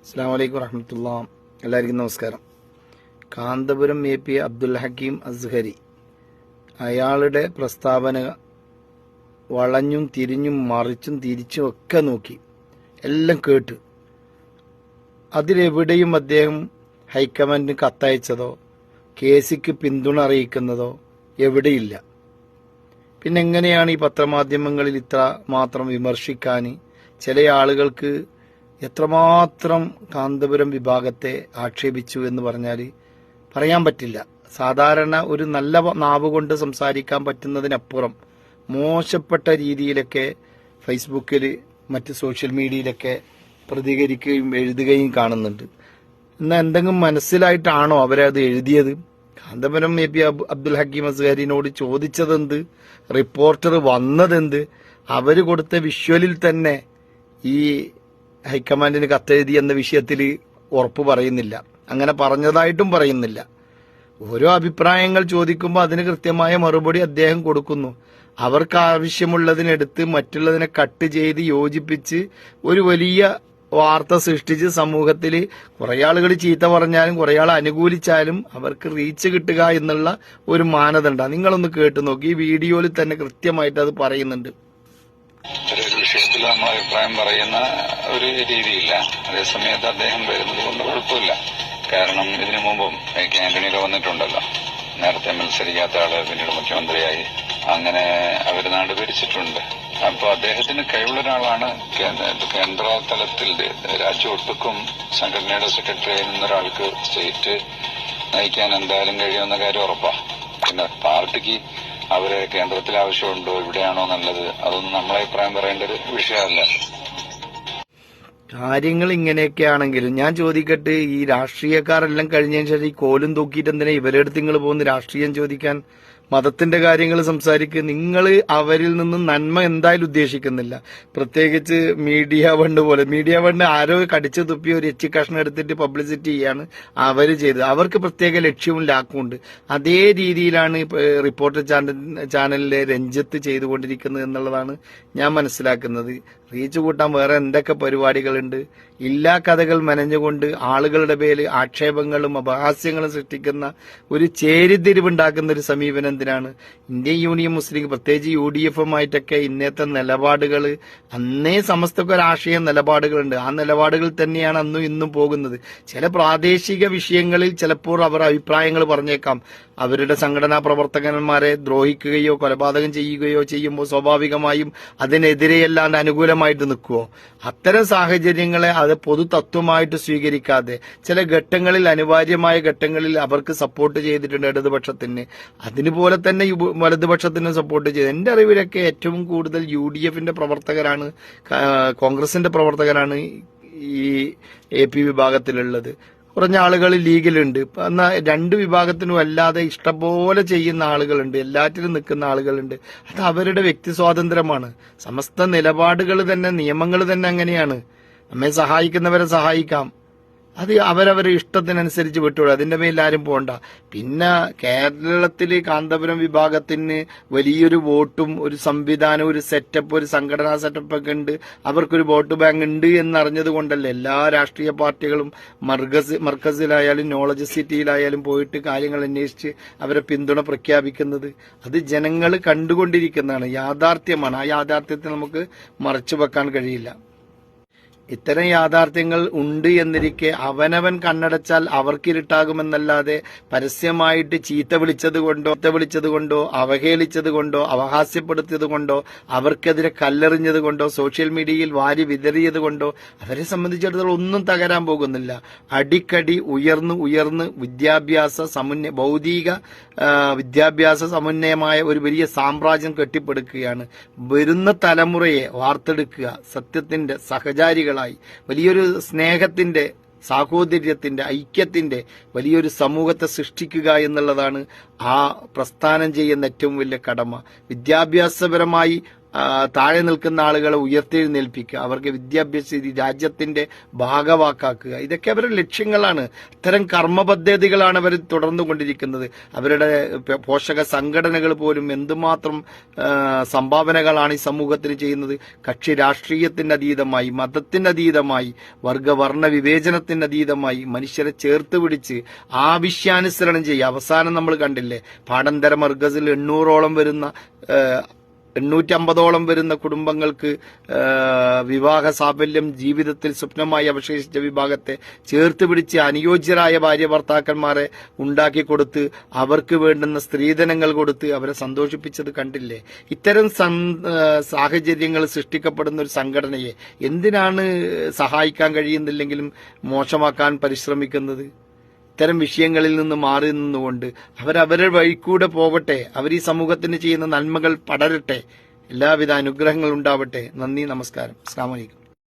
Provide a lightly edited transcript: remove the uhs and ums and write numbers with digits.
അസ്സലാമു അലൈക്കും വറഹ്മത്തുള്ളാ. എല്ലാവർക്കും നമസ്കാരം. കാന്തപുരം AP അബ്ദുൽ ഹക്കീം അസ്ഹരി അയാളുടെ പ്രസ്താവന വളഞ്ഞും തിരിഞ്ഞും മറിച്ചും തിരിച്ചും ഒക്കെ നോക്കി, എല്ലാം കേട്ട്. അതിലെവിടെയും അദ്ദേഹം ഹൈക്കമാൻഡിന് കത്തയച്ചതോ കേസിക്ക് പിന്തുണ അറിയിക്കുന്നതോ എവിടെയില്ല. പിന്നെ എങ്ങനെയാണ് ഈ പത്രമാധ്യമങ്ങളിൽ ഇത്ര മാത്രം വിമർശിക്കാൻ ചില ആളുകൾക്ക് എത്രമാത്രം കാന്തപുരം വിഭാഗത്തെ ആക്ഷേപിച്ചു എന്ന് പറഞ്ഞാൽ പറയാൻ പറ്റില്ല. സാധാരണ ഒരു നല്ല നാവ് കൊണ്ട് സംസാരിക്കാൻ പറ്റുന്നതിനപ്പുറം മോശപ്പെട്ട രീതിയിലൊക്കെ ഫേസ്ബുക്കിൽ മറ്റ് സോഷ്യൽ മീഡിയയിലൊക്കെ പ്രതികരിക്കുകയും എഴുതുകയും കാണുന്നുണ്ട്. എന്നാൽ എന്തെങ്കിലും മനസ്സിലായിട്ടാണോ അവരത് എഴുതിയത്? കാന്തപുരം AP അബ്ദുൽ ഹക്കീം അസ്ഹരിനോട് ചോദിച്ചതെന്ത്, റിപ്പോർട്ടർ വന്നതെന്ത്, അവർ കൊടുത്ത വിഷ്വലിൽ തന്നെ ഈ ഹൈക്കമാൻഡിന് കത്തെഴുതി എന്ന വിഷയത്തിൽ ഉറപ്പ് പറയുന്നില്ല, അങ്ങനെ പറഞ്ഞതായിട്ടും പറയുന്നില്ല. ഓരോ അഭിപ്രായങ്ങൾ ചോദിക്കുമ്പോൾ അതിന് കൃത്യമായ മറുപടി അദ്ദേഹം കൊടുക്കുന്നു. അവർക്ക് ആവശ്യമുള്ളതിനെടുത്ത് മറ്റുള്ളതിനെ കട്ട് ചെയ്ത് യോജിപ്പിച്ച് ഒരു വലിയ വാർത്ത സൃഷ്ടിച്ച് സമൂഹത്തിൽ കുറെ ആളുകൾ ചീത്ത പറഞ്ഞാലും കുറെ ആൾ അനുകൂലിച്ചാലും അവർക്ക് റീച്ച് കിട്ടുക എന്നുള്ള ഒരു മാനദണ്ഡമാണ്. നിങ്ങളൊന്ന് കേട്ടു നോക്കി, ഈ വീഡിയോയിൽ തന്നെ കൃത്യമായിട്ട് അത് പറയുന്നുണ്ട്. ഒരു വിഷയത്തിൽ നമ്മൾ അഭിപ്രായം പറയുന്ന ഒരു രീതിയില്ല. അതേസമയത്ത് അദ്ദേഹം വരുന്നത് കൊണ്ട് കുഴപ്പമില്ല. കാരണം ഇതിനു മുമ്പും ആന്റണിയൊക്കെ വന്നിട്ടുണ്ടല്ലോ. നേരത്തെ മത്സരിക്കാത്ത ആള് പിന്നീട് മുഖ്യമന്ത്രിയായി, അങ്ങനെ അവര് നാട് ഭരിച്ചിട്ടുണ്ട്. അപ്പൊ അദ്ദേഹത്തിന് കഴിവുള്ള ഒരാളാണ്. കേന്ദ്ര തലത്തിൽ രാജ്യം ഒട്ടുക്കും സംഘടനയുടെ സെക്രട്ടറി ആയി നിന്നൊരാൾക്ക് സ്റ്റേറ്റ് നയിക്കാൻ എന്തായാലും കഴിയുമെന്ന കാര്യം ഉറപ്പാ. പിന്നെ പാർട്ടിക്ക് അവരെ കേന്ദ്രത്തിൽ ആവശ്യമുണ്ടോ ഇവിടെയാണോ നല്ലത്, അതൊന്നും നമ്മളെ അഭിപ്രായം പറയേണ്ട ഒരു വിഷയമല്ല. കാര്യങ്ങൾ ഇങ്ങനെയൊക്കെയാണെങ്കിലും ഞാൻ ചോദിക്കട്ടെ, ഈ രാഷ്ട്രീയക്കാരെല്ലാം കഴിഞ്ഞതിന് ശേഷം ഈ കോലും തൂക്കിയിട്ട് എന്തിനാ ഇവരുടെ അടുത്ത് നിങ്ങൾ പോകുന്ന രാഷ്ട്രീയം ചോദിക്കാൻ? മതത്തിന്റെ കാര്യങ്ങൾ സംസാരിക്കുക. നിങ്ങൾ അവരിൽ നിന്നും നന്മ എന്തായാലും ഉദ്ദേശിക്കുന്നില്ല. പ്രത്യേകിച്ച് മീഡിയ വണ്ട് പോലെ, മീഡിയ വണ്ട് ആരോ കടിച്ചു തുപ്പി ഒരു എച്ചി കഷ്ണം എടുത്തിട്ട് പബ്ലിസിറ്റി ചെയ്യാണ് അവർ ചെയ്തത്. അവർക്ക് പ്രത്യേക ലക്ഷ്യവും ലാക്കും ഉണ്ട്. അതേ രീതിയിലാണ് റിപ്പോർട്ടർ ചാനലിലെ രഞ്ജിത്ത് ചെയ്തുകൊണ്ടിരിക്കുന്നത് എന്നുള്ളതാണ് ഞാൻ മനസ്സിലാക്കുന്നത്. റീച്ച് കൂട്ടാൻ വേറെ എന്തൊക്കെ പരിപാടികളുണ്ട്? ഇല്ലാ കഥകൾ മെനഞ്ഞുകൊണ്ട് ആളുകളുടെ പേര് ആക്ഷേപങ്ങളും അപഹാസ്യങ്ങളും സൃഷ്ടിക്കുന്ന ഒരു ചേരിതിരിവുണ്ടാക്കുന്ന ഒരു സമീപനം എന്തിനാണ്? ഇന്ത്യൻ യൂണിയൻ മുസ്ലിം ലീഗ് പ്രത്യേകിച്ച് UDF-ഉമായിട്ടൊക്കെ ഇന്നത്തെ നിലപാടുകൾ, അന്നേ സമസ്തക്ക് ഒരാശയം നിലപാടുകളുണ്ട്. ആ നിലപാടുകൾ തന്നെയാണ് അന്നും ഇന്നും പോകുന്നത്. ചില പ്രാദേശിക വിഷയങ്ങളിൽ ചിലപ്പോൾ അവർ അഭിപ്രായങ്ങൾ പറഞ്ഞേക്കാം. അവരുടെ സംഘടനാ പ്രവർത്തകന്മാരെ ദ്രോഹിക്കുകയോ കൊലപാതകം ചെയ്യുകയോ ചെയ്യുമ്പോൾ സ്വാഭാവികമായും അതിനെതിരെയല്ലാണ്ട് അനുകൂലമായിട്ട് നിൽക്കുമോ? അത്തരം സാഹചര്യങ്ങളെ അത് പൊതു തത്വമായിട്ട് സ്വീകരിക്കാതെ ചില ഘട്ടങ്ങളിൽ, അനിവാര്യമായ ഘട്ടങ്ങളിൽ അവർക്ക് സപ്പോർട്ട് ചെയ്തിട്ടുണ്ട് ഇടതുപക്ഷത്തിന്. അതിനുപോലെ തന്നെ വലതുപക്ഷത്തിന് സപ്പോർട്ട് ചെയ്ത്. എന്റെ അറിവിലൊക്കെ ഏറ്റവും കൂടുതൽ UDF-ന്റെ പ്രവർത്തകരാണ്, കോൺഗ്രസിന്റെ പ്രവർത്തകരാണ് ഈ AP വിഭാഗത്തിലുള്ളത്. കുറഞ്ഞ ആളുകൾ ലീഗിലുണ്ട്. എന്നാൽ രണ്ട് വിഭാഗത്തിനും അല്ലാതെ ഇഷ്ടംപോലെ ചെയ്യുന്ന ആളുകളുണ്ട്, എല്ലാറ്റിലും നിൽക്കുന്ന ആളുകളുണ്ട്. അത് അവരുടെ വ്യക്തി സ്വാതന്ത്ര്യമാണ്. സമസ്ത നിലപാടുകൾ തന്നെ, നിയമങ്ങൾ തന്നെ അങ്ങനെയാണ്. നമ്മെ സഹായിക്കുന്നവരെ സഹായിക്കാം, അത് അവരവരുടെ ഇഷ്ടത്തിനനുസരിച്ച് വിട്ടുവിടും. അതിന്റെ മേലിൽ ആരും പോണ്ട. പിന്നെ കേരളത്തില് കാന്തപുരം വിഭാഗത്തിന് വലിയൊരു വോട്ടും ഒരു സംവിധാനം, ഒരു സെറ്റപ്പ്, ഒരു സംഘടനാ സെറ്റപ്പ് ഒക്കെ ഉണ്ട്. അവർക്കൊരു വോട്ട് ബാങ്ക് ഉണ്ട് എന്നറിഞ്ഞത് കൊണ്ടല്ലേ എല്ലാ രാഷ്ട്രീയ പാർട്ടികളും മർക്കസിലായാലും നോളജ് സിറ്റിയിലായാലും പോയിട്ട് കാര്യങ്ങൾ അന്വേഷിച്ച് അവരെ പിന്തുണ പ്രഖ്യാപിക്കുന്നത്. അത് ജനങ്ങൾ കണ്ടുകൊണ്ടിരിക്കുന്നതാണ്, യാഥാർത്ഥ്യമാണ്. ആ യാഥാർത്ഥ്യത്തെ നമുക്ക് മറച്ചു വെക്കാൻ കഴിയില്ല. ഇത്തരം യാഥാർത്ഥ്യങ്ങൾ ഉണ്ട് എന്നിരിക്കെ അവനവൻ കണ്ണടച്ചാൽ അവർക്കിരുട്ടാകുമെന്നല്ലാതെ പരസ്യമായിട്ട് ചീത്ത വിളിച്ചത് കൊണ്ടോ അവഹേളിച്ചത് കൊണ്ടോ അപഹാസ്യപ്പെടുത്തിയത് കൊണ്ടോ അവർക്കെതിരെ കല്ലെറിഞ്ഞത് കൊണ്ടോ സോഷ്യൽ മീഡിയയിൽ വാരി വിതറിയത് കൊണ്ടോ അവരെ സംബന്ധിച്ചിടത്തോളം ഒന്നും തകരാൻ പോകുന്നില്ല. അടിക്കടി ഉയർന്ന് ഭൗതിക വിദ്യാഭ്യാസ സമുന്നയമായ ഒരു വലിയ സാമ്രാജ്യം കെട്ടിപ്പടുക്കുകയാണ്. വരുന്ന തലമുറയെ വാർത്തെടുക്കുക, സത്യത്തിന്റെ സഹചാരികൾ, വലിയൊരു സ്നേഹത്തിന്റെ, സാഹോദര്യത്തിന്റെ, ഐക്യത്തിന്റെ വലിയൊരു സമൂഹത്തെ സൃഷ്ടിക്കുക എന്നുള്ളതാണ് ആ പ്രസ്ഥാനം ചെയ്യുന്ന ഏറ്റവും വലിയ കടമ. വിദ്യാഭ്യാസപരമായി താഴെ നിൽക്കുന്ന ആളുകളെ ഉയർത്തെഴുന്നേൽപ്പിക്കുക, അവർക്ക് വിദ്യാഭ്യാസ രാജ്യത്തിന്റെ ഭാഗവാക്കാക്കുക, ഇതൊക്കെ അവരുടെ ലക്ഷ്യങ്ങളാണ്. ഇത്തരം കർമ്മ പദ്ധതികളാണ് അവർ തുടർന്നുകൊണ്ടിരിക്കുന്നത്. അവരുടെ പോഷക സംഘടനകൾ പോലും എന്തുമാത്രം സംഭാവനകളാണ് ഈ സമൂഹത്തിന് ചെയ്യുന്നത്. കക്ഷി രാഷ്ട്രീയത്തിന് അതീതമായി, മതത്തിന് അതീതമായി, വർഗവർണ്ണ വിവേചനത്തിന് അതീതമായി മനുഷ്യരെ ചേർത്ത് പിടിച്ച് ആവശ്യാനുസരണം ചെയ്യുക. അവസാനം നമ്മൾ കണ്ടില്ലേ, പാഠന്തര മർക്കസിൽ 850ഓളം വരുന്ന കുടുംബങ്ങൾക്ക് വിവാഹ സാഫല്യം ജീവിതത്തിൽ സ്വപ്നമായി അവശേഷിച്ച വിഭാഗത്തെ ചേർത്ത് പിടിച്ച് അനുയോജ്യരായ ഭാര്യ ഭർത്താക്കന്മാരെ ഉണ്ടാക്കി കൊടുത്ത് അവർക്ക് വേണ്ടുന്ന സ്ത്രീധനങ്ങൾ കൊടുത്ത് അവരെ സന്തോഷിപ്പിച്ചത് കണ്ടില്ലേ? ഇത്തരം സാഹചര്യങ്ങൾ സൃഷ്ടിക്കപ്പെടുന്ന ഒരു സംഘടനയെ എന്തിനാണ് സഹായിക്കാൻ കഴിയുന്നില്ലെങ്കിലും മോശമാക്കാൻ പരിശ്രമിക്കുന്നത്? ഇത്തരം വിഷയങ്ങളിൽ നിന്ന് മാറി നിന്നുകൊണ്ട് അവരവരുടെ വഴിക്കൂടെ പോകട്ടെ, അവർ ഈ സമൂഹത്തിന് ചെയ്യുന്ന നന്മകൾ പടരട്ടെ, എല്ലാവിധ അനുഗ്രഹങ്ങൾ ഉണ്ടാവട്ടെ. നന്ദി, നമസ്കാരം, അസ്സലാമു അലൈക്കും.